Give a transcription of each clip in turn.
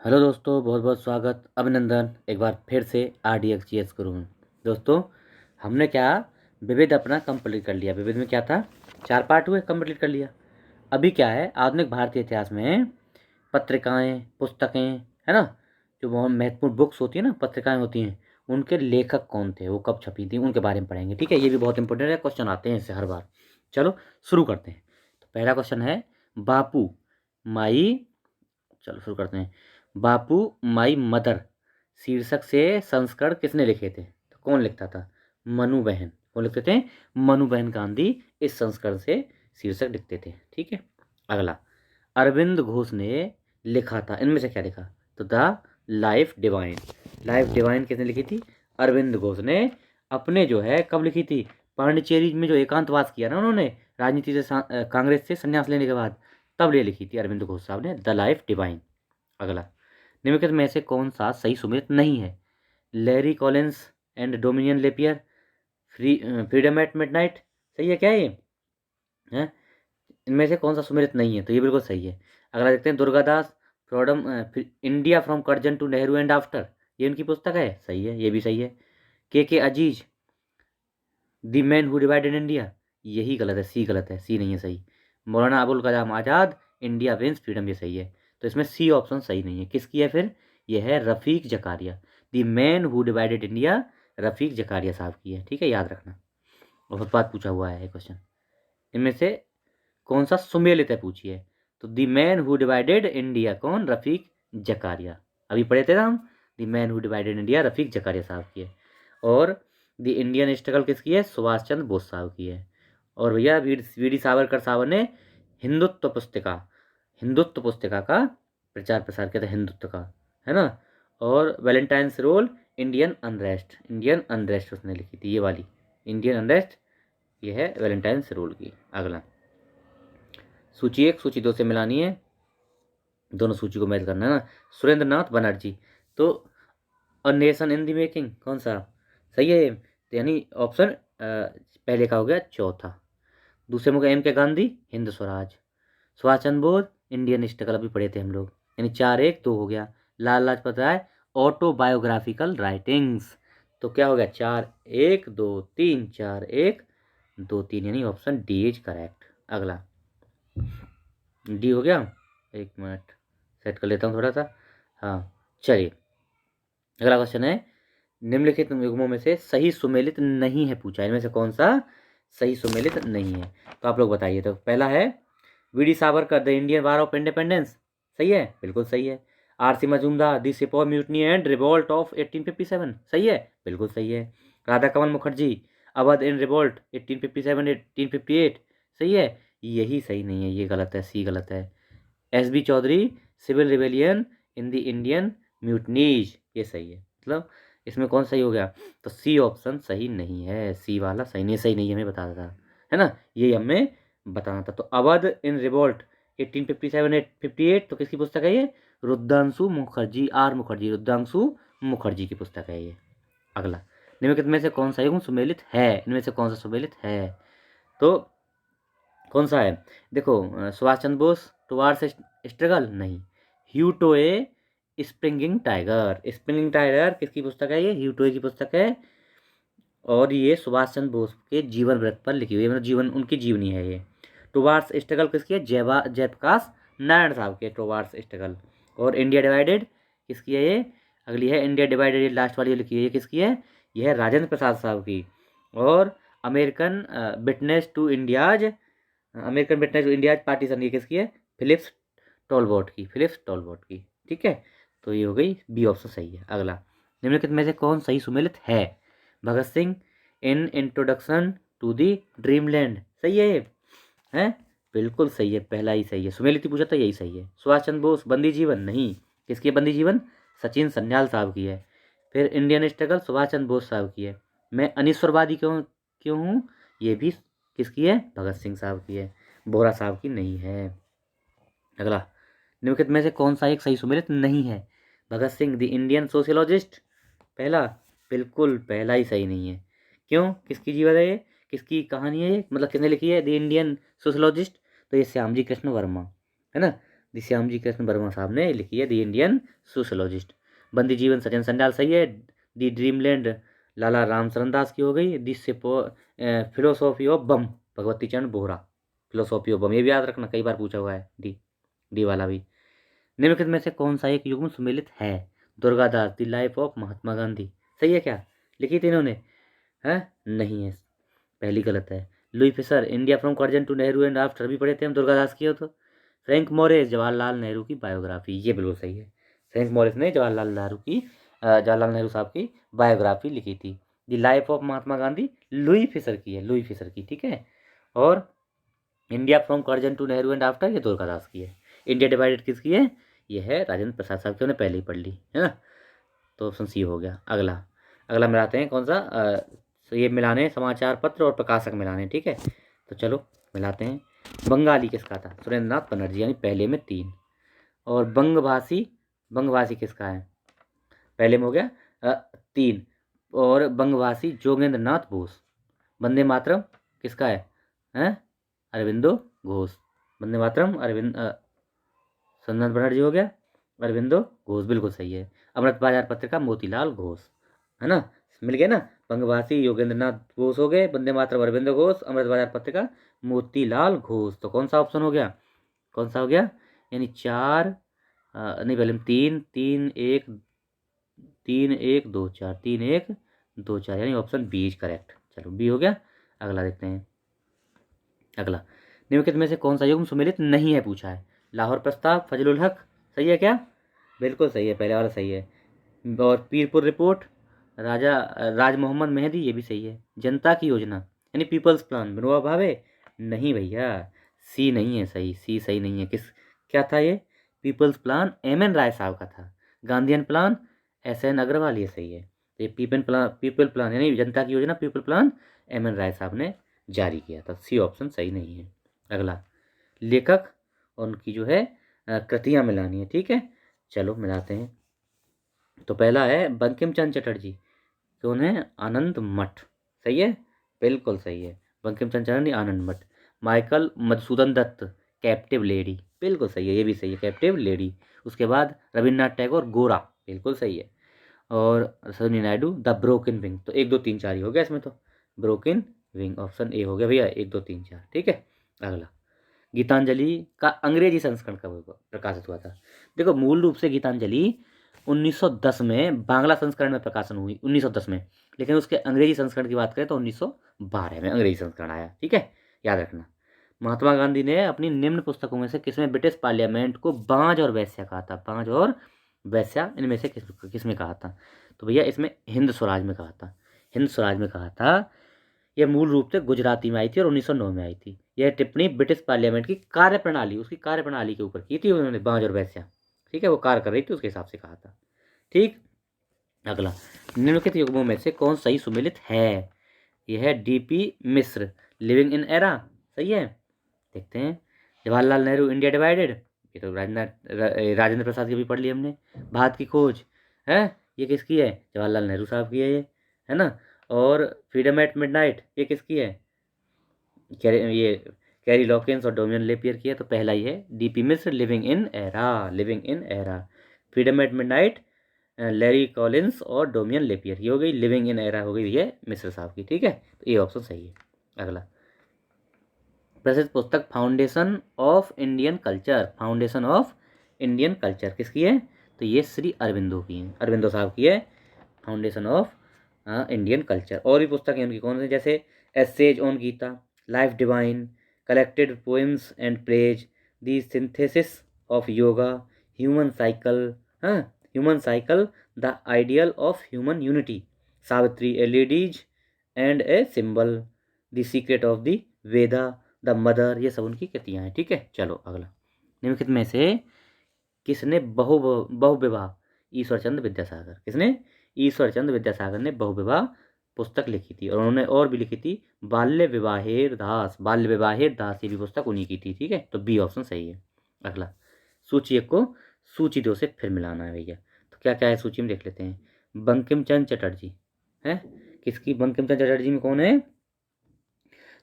Hello दोस्तों, बहुत बहुत स्वागत, अभिनंदन एक बार फिर से RDXGS गुरु में। दोस्तों, हमने क्या विविध अपना कंप्लीट कर लिया। विविध में क्या था, 4 पार्ट हुए, कंप्लीट कर लिया। अभी क्या है, आधुनिक भारतीय इतिहास में पत्रिकाएं, पुस्तकें, है ना, जो बहुत महत्वपूर्ण बुक्स होती है ना, पत्रिकाएं होती हैं, उनके लेखक कौन थे, वो कब छपी थी, उनके बारे में पढ़ेंगे। ठीक है, ये भी बहुत इंपॉर्टेंट है, क्वेश्चन आते हैं इससे हर बार। चलो शुरू करते हैं। तो पहला क्वेश्चन है, बापू माई, चलो शुरू करते हैं। बापू माई मदर शीर्षक से संस्करण किसने लिखे थे? तो कौन लिखता था? मनु बहन। कौन लिखते थे? मनु बहन गांधी इस संस्करण से शीर्षक लिखते थे। ठीक है, अगला, अरविंद घोष ने लिखा था, इनमें से क्या लिखा? तो the life divine. Life divine किसने लिखी थी? अरविंद घोष ने। अपने जो है कब लिखी थी? पांडिचेरी में जो एकांतवास किया ना उन्होंने, राजनीति से कांग्रेस से संन्यास लेने के बाद, तब ले लिखी थी अरविंद घोष साहब ने द लाइफ डिवाइन। अगला, निम्नलिखित में से कौन सा सही सुमेलित नहीं है? Larry Collins and Dominique Lapierre, freedom at midnight. सही है क्या ये? हैं, इनमें से कौन सा सुमेलित नहीं है? तो ये बिल्कुल सही है। अगला देखते हैं, Durgadas freedom India from Curzon to Nehru and after, ये उनकी पुस्तक है। सही है, ये भी सही है। K Aziz, the man who divided India, यही गलत है, सी गलत है, सी नहीं है सही। Maulana Abul Kalam Azad, India wins freedom, ये सही है। तो इसमें सी ऑप्शन सही नहीं है। किसकी है फिर? यह है Rafiq Zakaria. The man who divided India Rafiq Zakaria साहब की है। ठीक है, याद रखना, बहुत बात पूछा हुआ है क्वेश्चन। इनमें से कौन सा सुमेलित है पूछिए? तो the man who divided India, कौन? रफ़ीक जकारिया। अभी पढ़े थे ना हम, the man who divided India Rafiq Zakaria साहब की है। और द इंडियन स्ट्रगल किसकी है? सुभाष चंद्र बोस साहब की है। और भैया वीडी सावरकर साहब ने हिंदुत्व पुस्तिका, हिंदुत्व पुस्तिका का प्रचार प्रसार किया था, हिंदुत्व का, है ना। और Valentine Chirol, Indian unrest, Indian unrest उसने लिखी थी, ये वाली इंडियन अनरेस्ट, ये है वैलेंटाइन्स रोल की। अगला, सूची 1 सूची 2 से मिलानी है, दोनों सूची को मैच करना है ना। सुरेंद्र नाथ बनर्जी, तो a nation in the making कौन सा? सही है, तो यानी ऑप्शन पहले का हो गया चौथा। दूसरे में हो गया M K Gandhi, Hind Swaraj. Subhash Chandra Bose, Indian struggle, अभी पढ़े थे हम लोग, यानी 4-1-2 हो गया। लाल लाजपत राय, ऑटोबायोग्राफिकल राइटिंग्स, तो क्या हो गया? 4-1-2-3, 4-1-2-3, यानी ऑप्शन डी इज करेक्ट। अगला, डी हो गया। एक मिनट सेट कर लेता हूँ थोड़ा सा। हाँ, चलिए, अगला क्वेश्चन है, निम्नलिखित युग्मों में से सही सुमेलित नहीं है पूछा, इनमें से कौन सा सही सुमेलित नहीं है? तो आप लोग बताइए। तो पहला है, V D Savarkar the Indian war of independence, सही है, बिल्कुल सही है। R C Majumdar the sepoy mutiny and revolt of 1857, सही है, बिल्कुल सही है। राधा कमल मुखर्जी, अवध इन रिवोल्ट 1857 1858, सही है, यही सही नहीं है, ये गलत है, सी गलत है। SB Chaudhary, civil rebellion in the Indian mutinies, ये सही है। मतलब इसमें कौन सही हो गया? तो सी ऑप्शन सही नहीं है, सी वाला सही नहीं, सही नहीं हमें बताना था, है ना, ये हमें बताना था। तो अवध इन रिवोल्ट 1857 58, तो किसकी पुस्तक है ये? रुद्रांशु मुखर्जी, आर मुखर्जी, रुद्रांशु मुखर्जी की पुस्तक है ये। अगला, निम्नलिखित में से कौन सा युग्म सुमेलित है? इनमें से कौन सा सुमेलित है? तो कौन सा है? देखो, सुभाष चंद्र बोस टुवार्ड्स स्ट्रगल, नहीं। ह्यूटोए स्प्रिंगिंग टाइगर, स्प्रिंगिंग टाइगर किसकी पुस्तक है? ये ह्यूटोए की पुस्तक है। और ये सुभाष चंद्र बोस के जीवन वृत्त पर लिखी हुई है, मतलब जीवन, उनकी जीवनी है ये। टुवार्ड्स स्ट्रगल किसकी है? जयप्रकाश नारायण साहब की टुवार्ड्स स्ट्रगल। और इंडिया डिवाइडेड किसकी है ये? अगली है इंडिया डिवाइडेड, ये लास्ट वाली लिखी है, ये किसकी है? ये है राजेंद्र प्रसाद साहब की। और American witness to India's, American witness to India's partition, ये किसकी है? फिलिप्स टॉलबॉट की, फिलिप्स टॉलबॉट की। ठीक है, तो ये हो गई बी ऑप्शन सही है। अगला, निम्नलिखित में से कौन सही सुमेलित है? Bhagat Singh in introduction to the dreamland, सही है ये, है, बिल्कुल सही है, पहला ही सही है। सुमेलित ही पूछा था, यही सही है। सुभाष चंद्र बोस बंदी जीवन, नहीं, किसकी है बंदी जीवन? सचिन सन्याल साहब की है। फिर इंडियन स्ट्रगल सुभाष चंद्र बोस साहब की है। मैं अनिश्वरवादी क्यों क्यों हूँ, ये भी किसकी है? भगत सिंह साहब की है, बोरा साहब की नहीं है। अगला, निम्नलिखित में से कौन सा एक सही सुमेलित नहीं है? Bhagat Singh the Indian sociologist, पहला, बिल्कुल पहला ही सही नहीं है। क्यों? किसकी जीवन है ये? किसकी कहानी है ये? मतलब किसने लिखी है द इंडियन सोशियोलॉजिस्ट? तो ये श्यामजी कृष्ण वर्मा, है ना। श्याम जी कृष्ण वर्मा साहब ने लिखी है, दी इंडियन सोशोलॉजिस्ट। बंदी जीवन सचिन संडाल सही है। दी ड्रीमलैंड लाला रामचरण दास की हो गई। दी फिलोसॉफी ऑफ बम भगवती चरण बोहरा। फिलोसॉफी ऑफ बम ये भी याद रखना, कई बार पूछा हुआ है डी वाला भी। निम्नलिखित में से कौन सा एक युग्म सुमेलित है? दुर्गादास दी लाइफ ऑफ महात्मा गांधी सही है क्या? लिखी थी इन्होंने? है नहीं है, पहली गलत है। Louis Fischer India from Curzon to Nehru and after भी पढ़े थे हम दुर्गादास की हो तो। फ्रैंक मोरिस जवाहरलाल नेहरू की बायोग्राफी, ये बिल्कुल सही है। फ्रैंक मोरिस ने जवाहरलाल नेहरू साहब की बायोग्राफी लिखी थी। The life of Mahatma Gandhi Louis Fischer की है, लुई फिशर की, ठीक है। और India from Curzon to Nehru and after ये दुर्गादास की है। इंडिया डिवाइडेड किसकी है? ये है राजेंद्र प्रसाद साहब की, उन्होंने पहले ही पढ़ ली है ना, तो ऑप्शन सी हो गया। अगला अगला मिलाते हैं कौन सा, ये मिलाने समाचार पत्र और प्रकाशक मिलाने, ठीक है। तो चलो मिलाते हैं। बंगाली किसका था? सुरेंद्र नाथ बनर्जी, यानी पहले में 3। और बंगभाषी किसका है? पहले में हो गया 3। और बंगभाषी जोगेंद्र नाथ बोस। वंदे मातरम किसका है? हैं? अरविंदो घोष। वंदे मातरम अरविंद सुरेंद्र नाथ बनर्जी हो गया, अरविंदो घोष बिल्कुल सही है। अमृत बाजार पत्रिका मोतीलाल घोष, है ना, मिल गया ना। बंगवासी योगेंद्र नाथ घोष हो गए, वंदे मातरम अरविंद घोष, अमृत बाजार पत्रिका मोतीलाल घोष। तो कौन सा ऑप्शन हो गया? कौन सा हो गया? यानी 4 नहीं, पहले 3 3 1 3 1 2 4 3 1 2 4, यानी ऑप्शन बी इज करेक्ट। चलो बी हो गया। अगला देखते हैं। अगला निम्नलिखित में से कौन सा युग्म सुमेलित नहीं है पूछा है? लाहौर प्रस्ताव फजलुल हक सही है क्या? बिल्कुल सही है, पहले वाला सही है। और पीरपुर रिपोर्ट राज मोहम्मद मेहदी ये भी सही है। जनता की योजना यानी पीपल्स प्लान विनोबा भावे नहीं भैया, सी नहीं है सही, सी सही नहीं है। क्या था ये? People's plan M N Roy साहब का था। Gandhian plan S N Agarwal ये सही है। तो ये पीपल प्लान यानी जनता की योजना people plan M N Roy साहब ने जारी किया था। सी ऑप्शन सही नहीं है। अगला लेखक और उनकी जो है कृतियाँ मिलानी है, ठीक है। चलो मिलाते हैं। तो पहला है बंकिम चंद्र चटर्जी, कौन है? आनंद मठ सही है, बिल्कुल सही है। Bankim Chandra Chatterjee Anand Math. Michael Madhusudan Dutt captive lady, बिल्कुल सही है, ये भी सही है, कैप्टिव लेडी। उसके बाद रविन्द्रनाथ टैगोर गोरा, बिल्कुल सही है। और Sarojini Naidu the broken wing. तो 1 2 3 4 ही हो गया इसमें, तो ब्रोकन विंग ऑप्शन ए हो गया भैया, 1 2 3 4, ठीक है। अगला गीतांजलि का अंग्रेजी संस्करण कब प्रकाशित हुआ था? देखो मूल रूप से गीतांजलि 1910 में बांग्ला संस्करण में प्रकाशन हुई, 1910 में। लेकिन उसके अंग्रेजी संस्करण की बात करें तो 1912 में अंग्रेजी संस्करण आया, ठीक है, याद रखना। महात्मा गांधी ने अपनी निम्न पुस्तकों में से किसमें ब्रिटिश पार्लियामेंट को बांझ और वैश्या कहा था? बांझ और वैश्या इनमें से किस में कहा था? तो भैया इसमें हिंद स्वराज में कहा था, हिंद स्वराज में कहा था। यह मूल रूप से गुजराती में आई थी और 1909 में आई थी। यह टिप्पणी ब्रिटिश पार्लियामेंट की कार्यप्रणाली, उसकी कार्यप्रणाली के ऊपर की थी उन्होंने, बांझ और वैश्या, ठीक है, वो कार्य कर रही थी उसके हिसाब से कहा था, ठीक। अगला निम्नलिखित युग्मों में से कौन सही सुमेलित है? यह है D P Mishra living in era, सही है। देखते हैं। जवाहरलाल नेहरू इंडिया डिवाइडेड, ये तो राजेंद्र प्रसाद की भी पढ़ ली हमने। भारत की खोज है, ये किसकी है? जवाहरलाल नेहरू साहब की है ये, है ना। और फ्रीडम एट मिडनाइट ये किसकी है? ये कैरी लॉकिंस और डोमियन लेपियर की है। तो पहला ही है D P Mishra living in era, living in era. Freedom at midnight Larry Collins और डोमियन लेपियर की हो गई। लिविंग इन एरा हो गई ये मिश्र साहब की, ठीक है। तो ये ऑप्शन सही है। अगला प्रसिद्ध पुस्तक foundation of Indian culture, foundation of Indian culture किसकी है? तो ये श्री अरविंदो की है, अरविंदो साहब की है, फाउंडेशन ऑफ इंडियन कल्चर। और भी पुस्तकें उनकी कौन सी, जैसे essays on Gita, life divine, collected poems and plays, the synthesis of yoga, human cycle, हाँ human cycle, the ideal of human unity, Savitri a लेडीज and a symbol, the secret of the Veda, the mother, ये सब उनकी कृतियाँ हैं, ठीक है। चलो अगला निम्नलिखित में से किसने बहुविवाह ईश्वरचंद्र विद्यासागर, किसने? ईश्वरचंद्र विद्यासागर ने बहुविवाह पुस्तक लिखी थी। और उन्होंने और भी लिखी थी बाल्य विवाहेर दास, बाल्य विवाहेर दास, ये भी पुस्तक उन्हीं की थी, ठीक है। तो बी ऑप्शन सही है। अगला सूची 1 को सूची 2 से फिर मिलाना है भैया। तो क्या क्या है सूची में देख लेते हैं। बंकिम चंद्र चटर्जी है किसकी? बंकिम चंद्र चटर्जी में कौन है?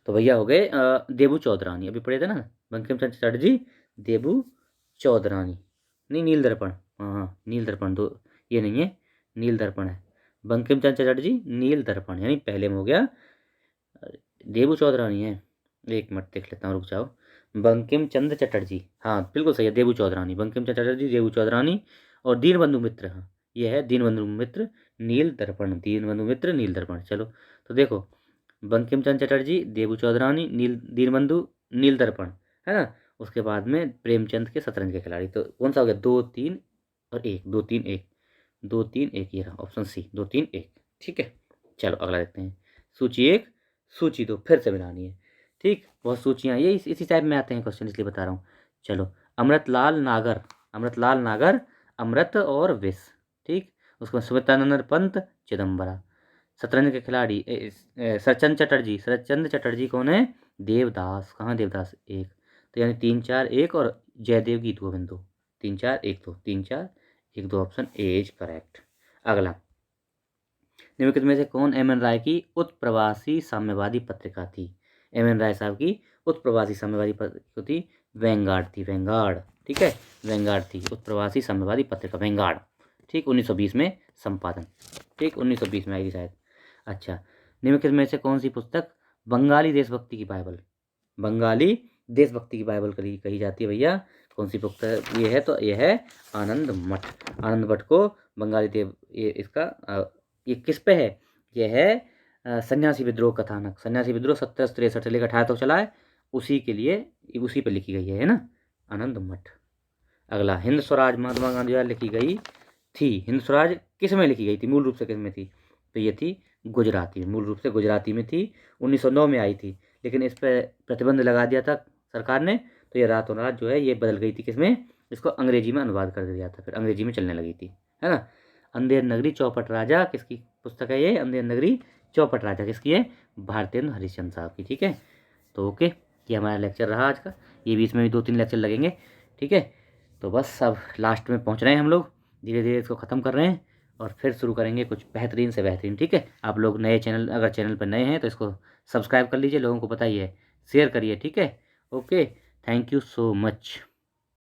तो भैया हो गए देबू चौधरानी, अभी पढ़े थे ना, बंकिम चंद्र चटर्जी, देबू चौधरानी, नहीं नील दर्पण, हाँ नील दर्पण, दो ये नहीं है, नील दर्पण है। बंकिम चंद्र चटर्जी नील दर्पण, यानी पहले में हो गया। देबू चौधरानी है, एक मिनट देख लेता हूँ, रुक जाओ। बंकिम चंद्र चटर्जी, हाँ बिल्कुल सही है, देबू चौधरानी, बंकिम चंद्र चटर्जी, देबू चौधरानी। और दीनबंधु मित्र, हाँ ये है दीनबंधु मित्र नील दर्पण, दीनबंधु मित्र नील दर्पण। चलो तो देखो, बंकिम चंद्र चटर्जी, देबू चौधरानी, नील दीनबंधु, नील दर्पण, है ना। उसके बाद में प्रेमचंद के शतरंज के खिलाड़ी, तो कौन सा हो गया, 2 3 और 1, 2 3 1, 2 3 1, ये रहा ऑप्शन सी, 2 3 1। ठीक है, चलो अगला देखते हैं। सूची 1, सूची 2 फिर से मिलानी है। ठीक, बहुत सूचियाँ ये इसी टाइप में आते हैं क्वेश्चन, इसलिए बता रहा हूँ। चलो, अमृतलाल नागर, अमृतलाल नागर, अमृत और विष। ठीक, उसके बाद सुमित्रानंद पंत, चिदम्बरा। शतरंज के खिलाड़ी शरचंद चटर्जी, शरचंद चटर्जी कौन है, देवदास, कहाँ देवदास, 1। तो यानी 3 4 1, और जयदेव गीत गोविंदो, 3 4 1 2, 3 4 1 2, ऑप्शन ए इज करेक्ट। अगला, निम्नलिखित में से कौन एम एन राय की उत्प्रवासी साम्यवादी पत्रिका थी। एम एन राय साहब की उत्प्रवासी साम्यवादी पत्रिका थी, वैंगार्ड थी, वैंगार्ड। ठीक है, वैंगार्ड थी उत्प्रवासी साम्यवादी पत्रिका, वैंगार्ड। ठीक, 1920 में संपादन, ठीक 1920 में आई थी शायद। अच्छा, निम्नलिखित में से कौन सी पुस्तक बंगाली देशभक्ति की बाइबल, बंगाली देशभक्ति की बाइबल कही जाती है भैया, कौन सी पुस्तक ये है, तो ये है आनंद मठ। आनंद मठ को बंगाली देव, ये इसका ये किस पे है, ये है सन्यासी विद्रोह कथानक, सन्यासी विद्रोह 1763 से लेकर 18 तक चला है, उसी के लिए उसी पे लिखी गई है ना, आनंद मठ। अगला, हिंद स्वराज महात्मा गांधी द्वारा लिखी गई थी, हिंद स्वराज किस में लिखी गई थी, मूल रूप से किस में थी, तो ये थी गुजराती, मूल रूप से गुजराती में थी, 1909 में आई थी, लेकिन इस पर प्रतिबंध लगा दिया था सरकार ने, तो ये रातों रात जो है ये बदल गई थी, किसमें, इसको अंग्रेजी में अनुवाद कर दिया था, फिर अंग्रेजी में चलने लगी थी, है ना। अंधेर नगरी चौपट राजा किसकी पुस्तक है ये, अंधेर नगरी चौपट राजा किसकी है, भारतेंद्र हरिश्चंद्र साहब की। ठीक है, तो ओके, ये हमारा लेक्चर रहा आज का, ये भी इसमें भी 2 3 लेक्चर लगेंगे। ठीक है, तो बस अब लास्ट में पहुंच रहे हैं हम लोग, धीरे धीरे इसको ख़त्म कर रहे हैं, और फिर शुरू करेंगे कुछ बेहतरीन से बेहतरीन। ठीक है, आप लोग नए चैनल, अगर चैनल पर नए हैं तो इसको सब्सक्राइब कर लीजिए, लोगों को बताइए, शेयर करिए। ठीक है, okay, thank you so much.